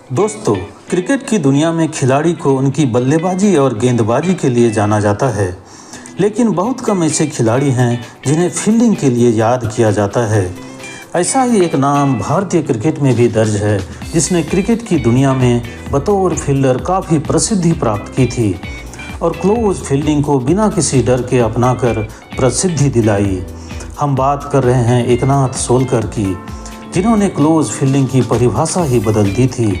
दोस्तों, क्रिकेट की दुनिया में खिलाड़ी को उनकी बल्लेबाजी और गेंदबाजी के लिए जाना जाता है, लेकिन बहुत कम ऐसे खिलाड़ी हैं जिन्हें फील्डिंग के लिए याद किया जाता है। ऐसा ही एक नाम भारतीय क्रिकेट में भी दर्ज है, जिसने क्रिकेट की दुनिया में बतौर फील्डर काफ़ी प्रसिद्धि प्राप्त की थी और क्लोज फील्डिंग को बिना किसी डर के अपनाकर प्रसिद्धि दिलाई। हम बात कर रहे हैं एकनाथ सोलकर की, जिन्होंने क्लोज फील्डिंग की परिभाषा ही बदल दी थी।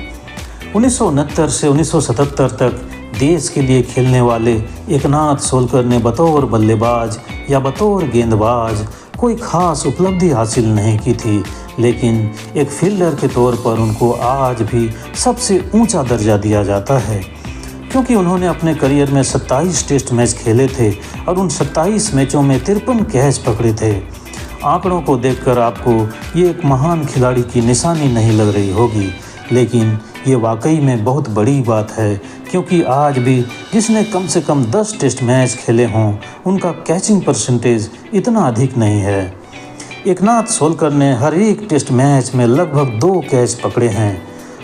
1969 से 1977 तक देश के लिए खेलने वाले एकनाथ सोलकर ने बतौर बल्लेबाज या बतौर गेंदबाज कोई खास उपलब्धि हासिल नहीं की थी, लेकिन एक फील्डर के तौर पर उनको आज भी सबसे ऊंचा दर्जा दिया जाता है, क्योंकि उन्होंने अपने करियर में 27 टेस्ट मैच खेले थे और उन 27 मैचों में 53 कैच पकड़े थे। आंकड़ों को देखकर आपको ये एक महान खिलाड़ी की निशानी नहीं लग रही होगी, लेकिन ये वाकई में बहुत बड़ी बात है, क्योंकि आज भी जिसने कम से कम 10 टेस्ट मैच खेले हों, उनका कैचिंग परसेंटेज इतना अधिक नहीं है। एकनाथ सोलकर ने हर एक टेस्ट मैच में लगभग 2 कैच पकड़े हैं।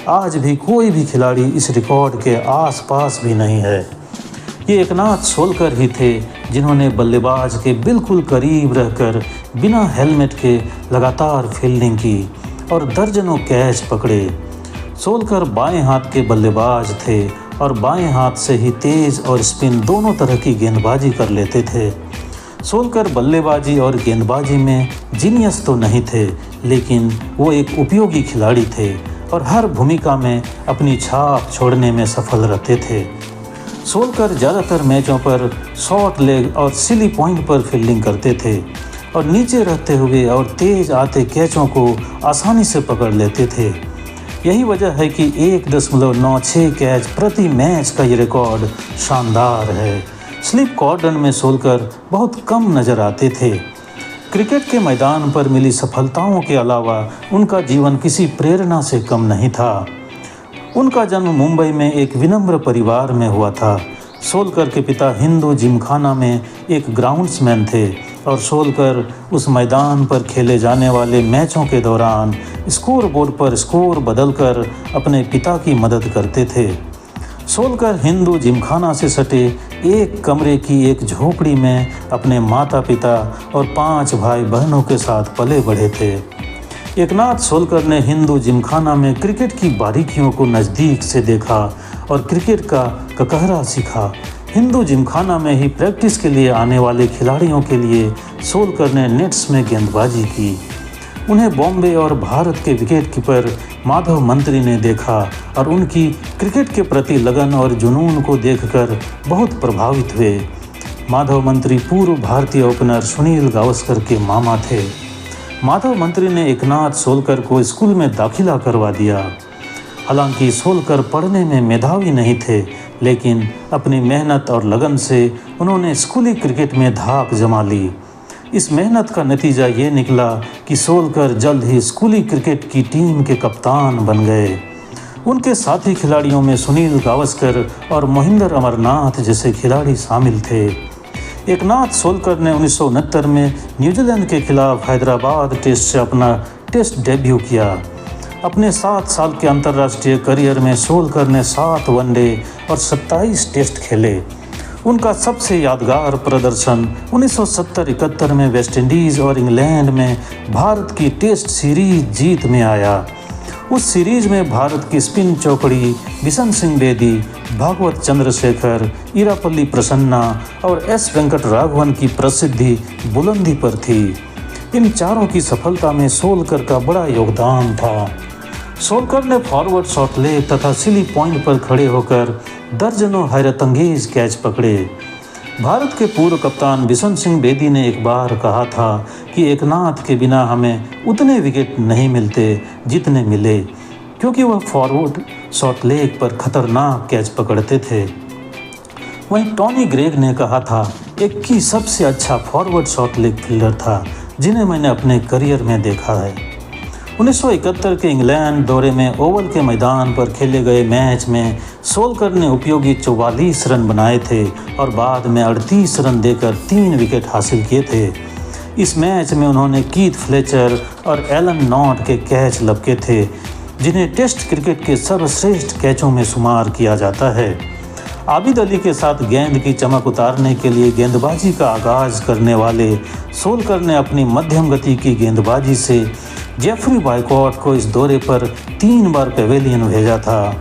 आज भी कोई भी खिलाड़ी इस रिकॉर्ड के आसपास भी नहीं है। ये एकनाथ सोलकर ही थे जिन्होंने बल्लेबाज के बिल्कुल करीब रहकर बिना हेलमेट के लगातार फील्डिंग की और दर्जनों कैच पकड़े। सोलकर बाएं हाथ के बल्लेबाज थे और बाएं हाथ से ही तेज और स्पिन दोनों तरह की गेंदबाजी कर लेते थे। सोलकर बल्लेबाजी और गेंदबाजी में जीनियस तो नहीं थे, लेकिन वो एक उपयोगी खिलाड़ी थे और हर भूमिका में अपनी छाप छोड़ने में सफल रहते थे। सोलकर ज़्यादातर मैचों पर शॉर्ट लेग और सिली पॉइंट पर फील्डिंग करते थे और नीचे रहते हुए और तेज आते कैचों को आसानी से पकड़ लेते थे। यही वजह है कि 1.96 कैच प्रति मैच का ये रिकॉर्ड शानदार है। स्लिप कॉर्डन में सोलकर बहुत कम नज़र आते थे। क्रिकेट के मैदान पर मिली सफलताओं के अलावा उनका जीवन किसी प्रेरणा से कम नहीं था। उनका जन्म मुंबई में एक विनम्र परिवार में हुआ था। सोलकर के पिता हिंदू जिमखाना में एक ग्राउंड्समैन थे और सोलकर उस मैदान पर खेले जाने वाले मैचों के दौरान स्कोर बोर्ड पर स्कोर बदलकर अपने पिता की मदद करते थे। सोलकर हिंदू जिमखाना से सटे एक कमरे की एक झोपड़ी में अपने माता पिता और 5 भाई बहनों के साथ पले बढ़े थे। एकनाथ सोलकर ने हिंदू जिमखाना में क्रिकेट की बारीकियों को नज़दीक से देखा और क्रिकेट का ककहरा सीखा। हिंदू जिमखाना में ही प्रैक्टिस के लिए आने वाले खिलाड़ियों के लिए सोलकर ने नेट्स में गेंदबाजी की। उन्हें बॉम्बे और भारत के विकेटकीपर माधव मंत्री ने देखा और उनकी क्रिकेट के प्रति लगन और जुनून को देखकर बहुत प्रभावित हुए। माधव मंत्री पूर्व भारतीय ओपनर सुनील गावस्कर के मामा थे। माधव मंत्री ने एकनाथ सोलकर को स्कूल में दाखिला करवा दिया। हालांकि सोलकर पढ़ने में मेधावी नहीं थे, लेकिन अपनी मेहनत और लगन से उन्होंने स्कूली क्रिकेट में धाक जमा ली। इस मेहनत का नतीजा ये निकला कि सोलकर जल्द ही स्कूली क्रिकेट की टीम के कप्तान बन गए। उनके साथी खिलाड़ियों में सुनील गावस्कर और मोहिंदर अमरनाथ जैसे खिलाड़ी शामिल थे। एकनाथ सोलकर ने 1969 में न्यूजीलैंड के खिलाफ हैदराबाद टेस्ट से अपना टेस्ट डेब्यू किया। अपने 7 साल के अंतर्राष्ट्रीय करियर में सोलकर ने 7 वनडे और 27 टेस्ट खेले। उनका सबसे यादगार प्रदर्शन 1970-71 में वेस्टइंडीज़ और इंग्लैंड में भारत की टेस्ट सीरीज जीत में आया। उस सीरीज में भारत की स्पिन चौकड़ी बिशन सिंह बेदी, भागवत चंद्रशेखर, इरापल्ली प्रसन्ना और एस वेंकट राघवन की प्रसिद्धि बुलंदी पर थी। इन चारों की सफलता में सोलकर का बड़ा योगदान था। सोलकर ने फॉरवर्ड शॉट लेग तथा सिली पॉइंट पर खड़े होकर दर्जनों हैरतअंगेज कैच पकड़े। भारत के पूर्व कप्तान बिशन सिंह बेदी ने एक बार कहा था कि एकनाथ के बिना हमें उतने विकेट नहीं मिलते जितने मिले, क्योंकि वह फॉरवर्ड शॉट लेग पर खतरनाक कैच पकड़ते थे। वहीं टॉनी ग्रेग ने कहा था, एक की सबसे अच्छा फॉरवर्ड शॉट लेग फील्डर था जिन्हें मैंने अपने करियर में देखा है। 1971 के इंग्लैंड दौरे में ओवल के मैदान पर खेले गए मैच में सोलकर ने उपयोगी 44 रन बनाए थे और बाद में 38 रन देकर 3 विकेट हासिल किए थे। इस मैच में उन्होंने कीथ फ्लेचर और एलन नॉट के कैच लपके थे। जिन्हें टेस्ट क्रिकेट के सर्वश्रेष्ठ कैचों में शुमार किया जाता है। आबिद अली के साथ गेंद की चमक उतारने के लिए गेंदबाजी का आगाज करने वाले सोलकर ने अपनी मध्यम गति की गेंदबाजी से जेफरी बॉयकॉट को इस दौरे पर 3 बार पवेलियन भेजा था।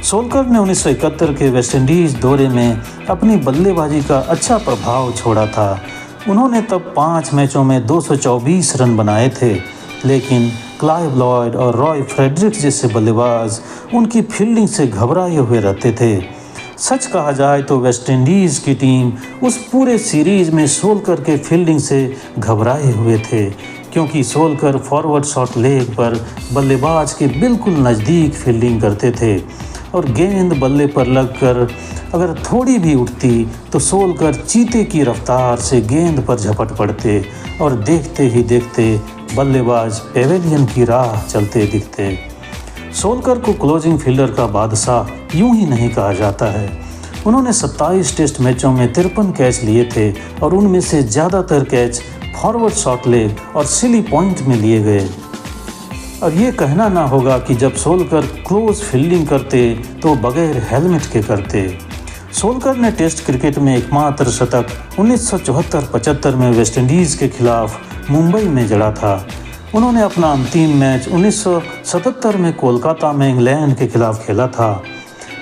सोलकर ने 1971 के वेस्टइंडीज दौरे में अपनी बल्लेबाजी का अच्छा प्रभाव छोड़ा था। उन्होंने तब 5 मैचों में 224 रन बनाए थे, लेकिन क्लाइव लॉयड और रॉय फ्रेडरिक्स जैसे बल्लेबाज उनकी फील्डिंग से घबराए हुए रहते थे। सच कहा जाए तो वेस्टइंडीज़ की टीम उस पूरे सीरीज़ में सोलकर के फील्डिंग से घबराए हुए थे, क्योंकि सोलकर फॉरवर्ड शॉट लेग पर बल्लेबाज के बिल्कुल नज़दीक फील्डिंग करते थे और गेंद बल्ले पर लगकर अगर थोड़ी भी उठती तो सोलकर चीते की रफ्तार से गेंद पर झपट पड़ते और देखते ही देखते बल्लेबाज पेवेलियन की राह चलते दिखते। सोलकर को क्लोजिंग फील्डर का बादशाह यूं ही नहीं कहा जाता है। उन्होंने 27 टेस्ट मैचों में 53 कैच लिए थे और उनमें से ज़्यादातर कैच फॉरवर्ड शॉट लेग और सिली पॉइंट में लिए गए। और ये कहना ना होगा कि जब सोलकर क्लोज फील्डिंग करते तो बगैर हेलमेट के करते। सोलकर ने टेस्ट क्रिकेट में एकमात्र शतक 1974-75 में वेस्टइंडीज़ के खिलाफ मुंबई में जड़ा था। उन्होंने अपना अंतिम मैच 1977 में कोलकाता में इंग्लैंड के खिलाफ खेला था।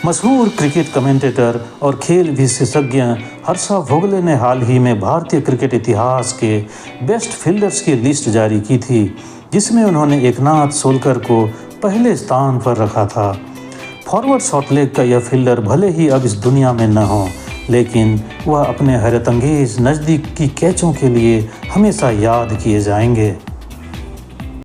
मशहूर क्रिकेट कमेंटेटर और खेल विशेषज्ञ हर्षा भोगले ने हाल ही में भारतीय क्रिकेट इतिहास के बेस्ट फील्डर्स की लिस्ट जारी की थी, जिसमें उन्होंने एकनाथ सोलकर को पहले स्थान पर रखा था। फॉरवर्ड शॉट लेग का यह फील्डर भले ही अब इस दुनिया में न हो, लेकिन वह अपने हैरतअंगेज नज़दीक की कैचों के लिए हमेशा याद किए जाएंगे।